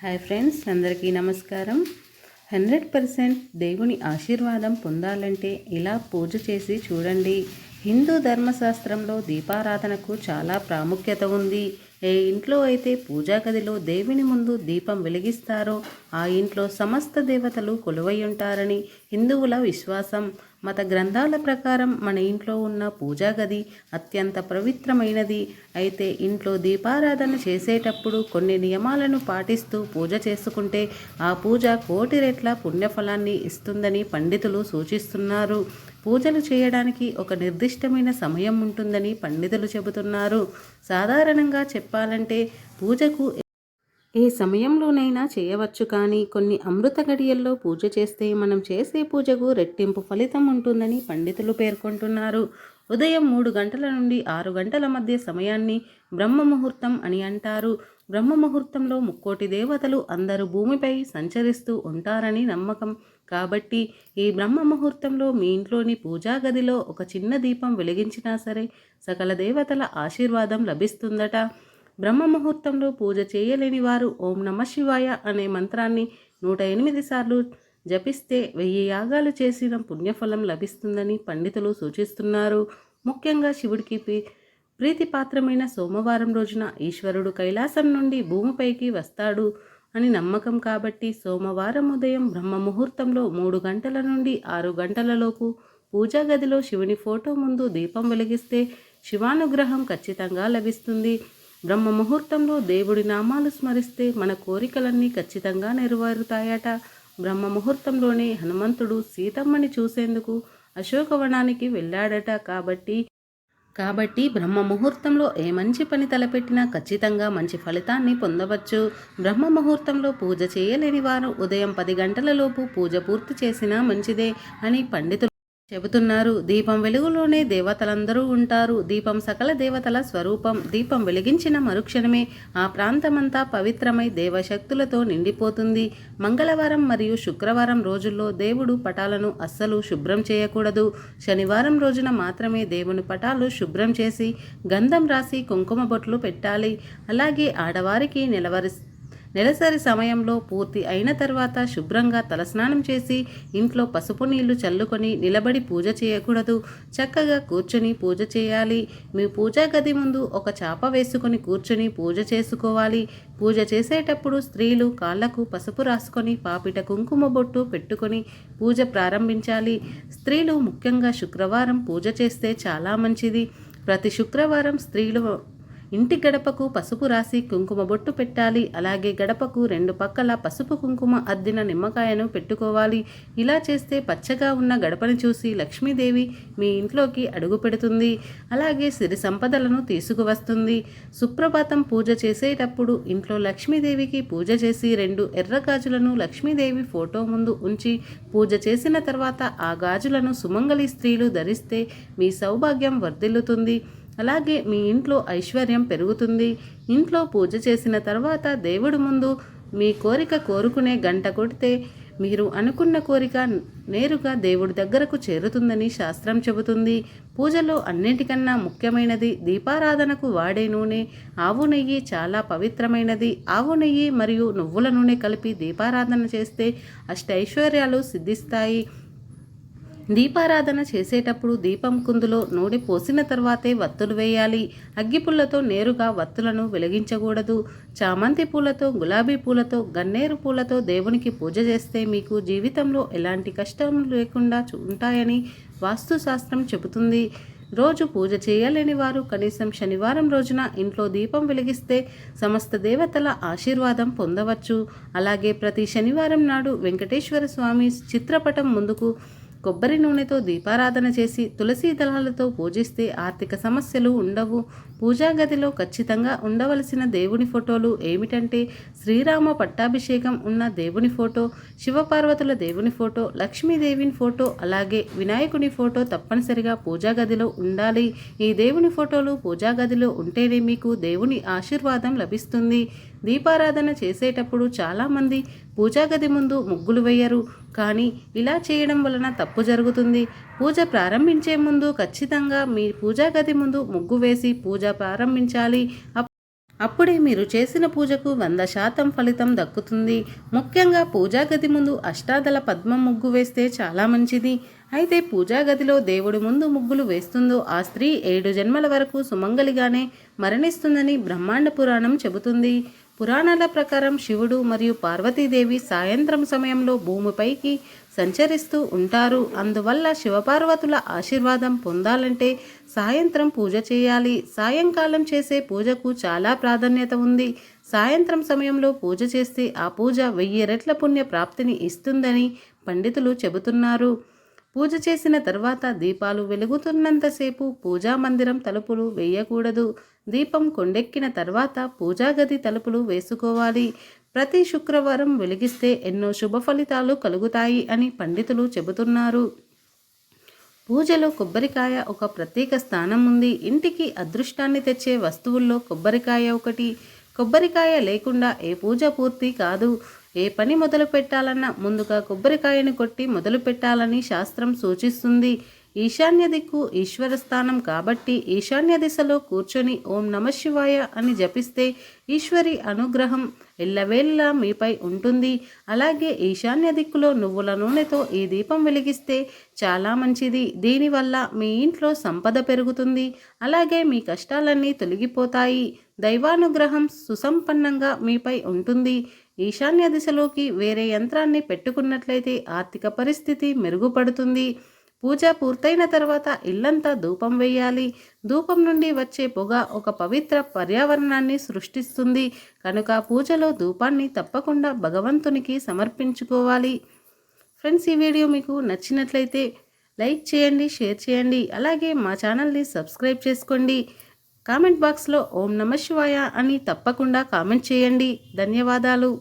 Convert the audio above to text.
Hi friends, అందరికీ నమస్కారం. 100% దేవుని ఆశీర్వాదం పొందాలంటే ఇలా పూజ చేసి చూడండి. హిందూ ధర్మశాస్త్రంలో దీపారాధనకు చాలా ప్రాముఖ్యత ఉంది. ఏ ఇంట్లో అయితే పూజా గదిలో దేవుని ముందు దీపం వెలిగిస్తారో ఆ ఇంట్లో సమస్త దేవతలు కొలువై ఉంటారని హిందువుల విశ్వాసం. మత గ్రంథాల ప్రకారం మన ఇంట్లో ఉన్న పూజా గది అత్యంత పవిత్రమైనది. అయితే ఇంట్లో దీపారాధన చేసేటప్పుడు కొన్ని నియమాలను పాటిస్తూ పూజ చేసుకుంటే ఆ పూజ కోటి రెట్ల పుణ్యఫలాన్ని ఇస్తుందని పండితులు సూచిస్తున్నారు. పూజలు చేయడానికి ఒక నిర్దిష్టమైన సమయం ఉంటుందని పండితులు చెబుతున్నారు. సాధారణంగా చెప్పాలంటే పూజకు ఏ సమయంలోనైనా చేయవచ్చు, కానీ కొన్ని అమృత గడియల్లో పూజ చేస్తే మనం చేసే పూజకు రెట్టింపు ఫలితం ఉంటుందని పండితులు పేర్కొంటున్నారు. ఉదయం 3 గంటల నుండి 6 గంటల మధ్య సమయాన్ని బ్రహ్మ ముహూర్తం అని అంటారు. బ్రహ్మ ముహూర్తంలో ముక్కోటి దేవతలు అందరూ భూమిపై సంచరిస్తూ ఉంటారని నమ్మకం. కాబట్టి ఈ బ్రహ్మ ముహూర్తంలో మీ ఇంట్లోని పూజా గదిలో ఒక చిన్న దీపం వెలిగించినా సరే సకల దేవతల ఆశీర్వాదం లభిస్తుందట. బ్రహ్మ ముహూర్తంలో పూజ చేయలేని వారు ఓం నమ శివాయ అనే మంత్రాన్ని 108 సార్లు జపిస్తే 1000 యాగాలు చేసిన పుణ్యఫలం లభిస్తుందని పండితులు సూచిస్తున్నారు. ముఖ్యంగా శివుడికి ప్రీతిపాత్రమైన సోమవారం రోజున ఈశ్వరుడు కైలాసం నుండి భూమిపైకి వస్తాడు అని నమ్మకం. కాబట్టి సోమవారం ఉదయం బ్రహ్మ ముహూర్తంలో 3 గంటల నుండి 6 గంటలలోపు పూజా గదిలో శివుని ఫోటో ముందు దీపం వెలిగిస్తే శివానుగ్రహం ఖచ్చితంగా లభిస్తుంది. బ్రహ్మ ముహూర్తంలో దేవుడి నామాలు స్మరిస్తే మన కోరికలన్నీ ఖచ్చితంగా నెరవేరుతాయట. బ్రహ్మ ముహూర్తంలోనే హనుమంతుడు సీతమ్మని చూసేందుకు అశోకవనానికి వెళ్ళాడట. కాబట్టి బ్రహ్మ ముహూర్తంలో ఏ మంచి పని తలపెట్టినా ఖచ్చితంగా మంచి ఫలితాన్ని పొందవచ్చు. బ్రహ్మ ముహూర్తంలో పూజ చేయలేని వారు ఉదయం 10 గంటలలోపు పూజ పూర్తి చేసినా మంచిదే అని పండితులు చెబుతున్నారు. దీపం వెలుగులోనే దేవతలందరూ ఉంటారు. దీపం సకల దేవతల స్వరూపం. దీపం వెలిగించిన మరుక్షణమే ఆ ప్రాంతమంతా పవిత్రమై దేవశక్తులతో నిండిపోతుంది. మంగళవారం మరియు శుక్రవారం రోజుల్లో దేవుడు పటాలను అస్సలు శుభ్రం చేయకూడదు. శనివారం రోజున మాత్రమే దేవుని పటాలు శుభ్రం చేసి గంధం రాసి కుంకుమ బొట్లు పెట్టాలి. అలాగే ఆడవారికి నెలసరి సమయంలో పూర్తి అయిన తర్వాత శుభ్రంగా తలస్నానం చేసి ఇంట్లో పసుపు నీళ్లు చల్లుకొని నిలబడి పూజ చేయకూడదు. చక్కగా కూర్చొని పూజ చేయాలి. మీ పూజా గది ముందు ఒక చాప వేసుకొని కూర్చొని పూజ చేసుకోవాలి. పూజ చేసేటప్పుడు స్త్రీలు కాళ్లకు పసుపు రాసుకొని పాపిట కుంకుమ బొట్టు పెట్టుకొని పూజ ప్రారంభించాలి. స్త్రీలు ముఖ్యంగా శుక్రవారం పూజ చేస్తే చాలా మంచిది. ప్రతి శుక్రవారం స్త్రీలు ఇంటి గడపకు పసుపు రాసి కుంకుమ బొట్టు పెట్టాలి. అలాగే గడపకు 2 పక్కల పసుపు కుంకుమ అద్దిన నిమ్మకాయను పెట్టుకోవాలి. ఇలా చేస్తే పచ్చగా ఉన్న గడపని చూసి లక్ష్మీదేవి మీ ఇంట్లోకి అడుగు పెడుతుంది. అలాగే సిరి సంపదలను తీసుకువస్తుంది. సుప్రభాతం పూజ చేసేటప్పుడు ఇంట్లో లక్ష్మీదేవికి పూజ చేసి 2 ఎర్ర గాజులను లక్ష్మీదేవి ఫోటో ముందు ఉంచి పూజ చేసిన తర్వాత ఆ గాజులను సుమంగళి స్త్రీలు ధరిస్తే మీ సౌభాగ్యం వర్ధిల్లుతుంది. అలాగే మీ ఇంట్లో ఐశ్వర్యం పెరుగుతుంది. ఇంట్లో పూజ చేసిన తర్వాత దేవుడి ముందు మీ కోరిక కోరుకునే గంట కొడితే మీరు అనుకున్న కోరిక నేరుగా దేవుడి దగ్గరకు చేరుతుందని శాస్త్రం చెబుతుంది. పూజలో అన్నిటికన్నా ముఖ్యమైనది దీపారాధనకు వాడే నూనె. ఆవు నెయ్యి చాలా పవిత్రమైనది. ఆవు నెయ్యి మరియు నువ్వుల నూనె కలిపి దీపారాధన చేస్తే అష్టైశ్వర్యాలు సిద్ధిస్తాయి. దీపారాధన చేసేటప్పుడు దీపం కుందులో నూనె పోసిన తర్వాతే వత్తులు వేయాలి. అగ్గిపుల్లతో నేరుగా వత్తులను వెలిగించకూడదు. చామంతి పూలతో, గులాబీ పూలతో, గన్నేరు పూలతో దేవునికి పూజ చేస్తే మీకు జీవితంలో ఎలాంటి కష్టం లేకుండా ఉంటాయని వాస్తుశాస్త్రం చెబుతుంది. రోజు పూజ చేయలేని వారు కనీసం శనివారం రోజున ఇంట్లో దీపం వెలిగిస్తే సమస్త దేవతల ఆశీర్వాదం పొందవచ్చు. అలాగే ప్రతి శనివారం నాడు వెంకటేశ్వర స్వామి చిత్రపటం ముందుకు కొబ్బరి నూనెతో దీపారాధన చేసి తులసి దళాలతో పూజిస్తే ఆర్థిక సమస్యలు ఉండవు. పూజా గదిలో ఖచ్చితంగా ఉండవలసిన దేవుని ఫోటోలు ఏమిటంటే శ్రీరామ పట్టాభిషేకం ఉన్న దేవుని ఫోటో, శివపార్వతుల దేవుని ఫోటో, లక్ష్మీదేవిని ఫోటో, అలాగే వినాయకుని ఫోటో తప్పనిసరిగా పూజా గదిలో ఉండాలి. ఈ దేవుని ఫోటోలు పూజా గదిలో ఉంటేనే మీకు దేవుని ఆశీర్వాదం లభిస్తుంది. దీపారాధన చేసేటప్పుడు చాలామంది పూజా గది ముందు ముగ్గులు వేయరు, కానీ ఇలా చేయడం వలన తప్పు జరుగుతుంది. పూజ ప్రారంభించే ముందు ఖచ్చితంగా మీ పూజా గది ముందు ముగ్గు వేసి పూజ ప్రారంభించాలి. అప్పుడే మీరు చేసిన పూజకు 100% ఫలితం దక్కుతుంది. ముఖ్యంగా పూజా గది ముందు అష్టాదళ పద్మం ముగ్గు వేస్తే చాలా మంచిది. అయితే పూజా గదిలో దేవుడి ముందు ముగ్గులు వేస్తుందో ఆ స్త్రీ 7 జన్మల వరకు సుమంగలిగానే మరణిస్తుందని బ్రహ్మాండ పురాణం చెబుతుంది. పురాణాల ప్రకారం శివుడు మరియు పార్వతీదేవి సాయంత్రం సమయంలో భూమిపైకి సంచరిస్తూ ఉంటారు. అందువల్ల శివపార్వతుల ఆశీర్వాదం పొందాలంటే సాయంత్రం పూజ చేయాలి. సాయంకాలం చేసే పూజకు చాలా ప్రాధాన్యత ఉంది. సాయంత్రం సమయంలో పూజ చేస్తే ఆ పూజ 1000 రెట్ల పుణ్య ప్రాప్తిని ఇస్తుందని పండితులు చెబుతున్నారు. పూజ చేసిన తర్వాత దీపాలు వెలుగుతున్నంతసేపు పూజా మందిరం తలుపులు వేయకూడదు. దీపం కొండెక్కిన తర్వాత పూజా గది తలుపులు వేసుకోవాలి. ప్రతి శుక్రవారం వెలిగిస్తే ఎన్నో శుభ ఫలితాలు కలుగుతాయి అని పండితులు చెబుతున్నారు. పూజలో కొబ్బరికాయ ఒక ప్రత్యేక స్థానం ఉంది. ఇంటికి అదృష్టాన్ని తెచ్చే వస్తువుల్లో కొబ్బరికాయ ఒకటి. కొబ్బరికాయ లేకుండా ఏ పూజ పూర్తి కాదు. ఏ పని మొదలు పెట్టాలన్నా ముందుగా కొబ్బరికాయను కొట్టి మొదలు పెట్టాలని శాస్త్రం సూచిస్తుంది. ఈశాన్య దిక్కు ఈశ్వర స్థానం కాబట్టి ఈశాన్య దిశలో కూర్చొని ఓం నమఃశివాయ అని జపిస్తే ఈశ్వరి అనుగ్రహం ఎల్లవేళలా మీపై ఉంటుంది. అలాగే ఈశాన్య దిక్కులో నువ్వుల నూనెతో ఈ దీపం వెలిగిస్తే చాలా మంచిది. దీనివల్ల మీ ఇంట్లో సంపద పెరుగుతుంది. అలాగే మీ కష్టాలన్నీ తొలగిపోతాయి. దైవానుగ్రహం సుసంపన్నంగా మీపై ఉంటుంది. ఈశాన్య దిశలోకి వేరే యంత్రాన్ని పెట్టుకున్నట్లయితే ఆర్థిక పరిస్థితి మెరుగుపడుతుంది. పూజ పూర్తయిన తర్వాత ఇల్లంతా ధూపం వేయాలి. ధూపం నుండి వచ్చే పొగ ఒక పవిత్ర పర్యావరణాన్ని సృష్టిస్తుంది. కనుక పూజలో ధూపాన్ని తప్పకుండా భగవంతునికి సమర్పించుకోవాలి. ఫ్రెండ్స్, ఈ వీడియో మీకు నచ్చినట్లయితే లైక్ చేయండి, షేర్ చేయండి. అలాగే మా ఛానల్ని సబ్స్క్రైబ్ చేసుకోండి. కామెంట్ బాక్స్లో ఓం నమఃశివాయ అని తప్పకుండా కామెంట్ చేయండి. ధన్యవాదాలు.